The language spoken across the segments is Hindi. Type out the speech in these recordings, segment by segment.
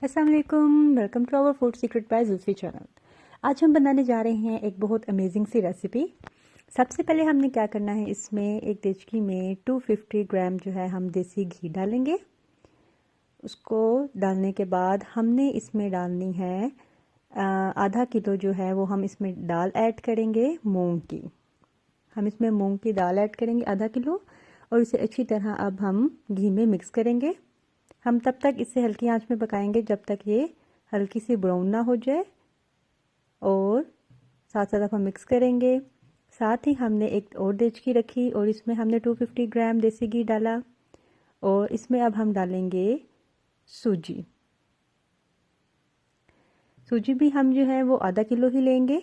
अस्सलाम वालेकुम, welcome to our food secret by Zulfi channel. आज हम बनाने जा रहे हैं एक बहुत अमेजिंग सी रेसिपी। सबसे पहले हमने क्या करना है, इसमें एक देचकी में 250 ग्राम जो है हम देसी घी डालेंगे। उसको डालने के बाद हमने इसमें डालनी है आधा किलो जो है वो हम इसमें दाल ऐड करेंगे मूंग की। हम इसमें मूंग की दाल ऐड करेंगे आधा किलो और इसे अच्छी तरह अब हम घी में मिक्स करेंगे। हम तब तक इसे हल्की आंच में पकाएंगे जब तक ये हल्की सी ब्राउन ना हो जाए, और साथ साथ हम मिक्स करेंगे। साथ ही हमने एक और देचकी रखी और इसमें हमने 250 ग्राम देसी घी डाला और इसमें अब हम डालेंगे सूजी। सूजी भी हम जो है वो आधा किलो ही लेंगे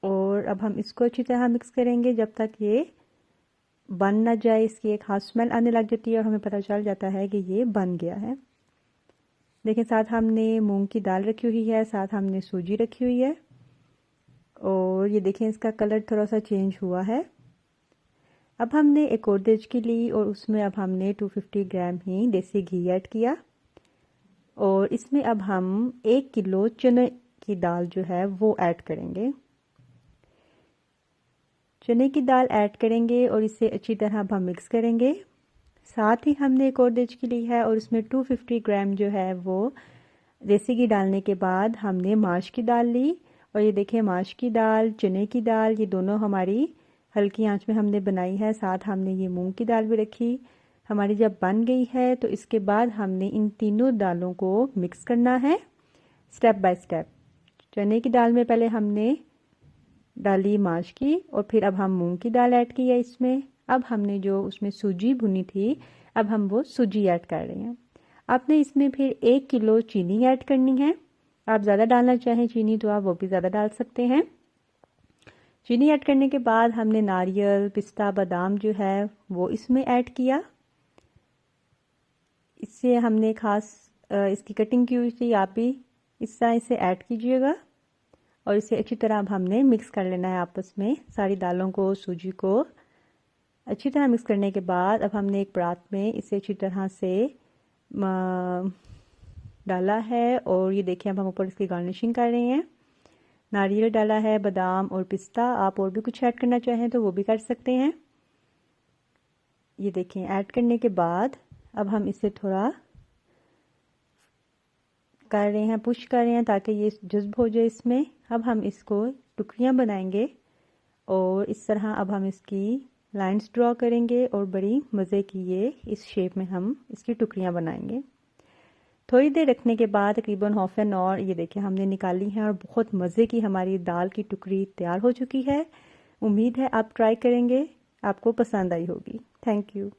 और अब हम इसको अच्छी तरह मिक्स करेंगे जब तक ये बन ना जाए। इसकी एक हाथ स्मेल आने लग जाती है और हमें पता चल जाता है कि ये बन गया है। देखिए, साथ हमने मूंग की दाल रखी हुई है, साथ हमने सूजी रखी हुई है और ये देखें इसका कलर थोड़ा सा चेंज हुआ है। अब हमने एक और देचकी ली और उसमें अब हमने 250 ग्राम ही देसी घी ऐड किया और इसमें अब हम 1 किलो चने की दाल जो है वो ऐड करेंगे। चने की दाल ऐड करेंगे और इसे अच्छी तरह अब हम मिक्स करेंगे। साथ ही हमने एक और देचकी ली है और इसमें 250 ग्राम जो है वो देसी घी डालने के बाद हमने माश की दाल ली और ये देखिए माश की दाल, चने की दाल, ये दोनों हमारी हल्की आंच में हमने बनाई है। साथ हमने ये मूंग की दाल भी रखी। हमारी जब बन गई है तो इसके बाद हमने इन तीनों दालों को मिक्स करना है स्टेप बाय स्टेप। चने की दाल में पहले हमने डाली माश की और फिर अब हम मूंग की दाल ऐड की है इसमें। अब हमने जो उसमें सूजी भुनी थी, अब हम वो सूजी ऐड कर रहे हैं। आपने इसमें फिर 1 किलो चीनी ऐड करनी है। आप ज़्यादा डालना चाहें चीनी तो आप वो भी ज़्यादा डाल सकते हैं। चीनी ऐड करने के बाद हमने नारियल, पिस्ता, बादाम जो है वो इसमें ऐड किया। इससे हमने खास इसकी कटिंग की हुई थी, आप भी इस तरह इसे ऐड कीजिएगा और इसे अच्छी तरह अब हमने मिक्स कर लेना है आपस में। सारी दालों को, सूजी को अच्छी तरह मिक्स करने के बाद अब हमने एक परात में इसे अच्छी तरह से डाला है और ये देखिए अब हम ऊपर इसकी गार्निशिंग कर रहे हैं। नारियल डाला है, बादाम और पिस्ता। आप और भी कुछ ऐड करना चाहें तो वो भी कर सकते हैं। ये देखें ऐड करने के बाद अब हम इसे थोड़ा कर रहे हैं, पुश कर रहे हैं ताकि ये जज्ब हो जाए इसमें। अब हम इसको टुकड़ियाँ बनाएंगे और इस तरह अब हम इसकी लाइंस ड्रॉ करेंगे और बड़ी मज़े की ये इस शेप में हम इसकी टुकड़ियाँ बनाएंगे। थोड़ी देर रखने के बाद तकरीबन हाफ एन आवर ये देखिए हमने निकाली है और बहुत मज़े की हमारी दाल की टुकड़ी तैयार हो चुकी है। उम्मीद है आप ट्राई करेंगे, आपको पसंद आई होगी। Thank you.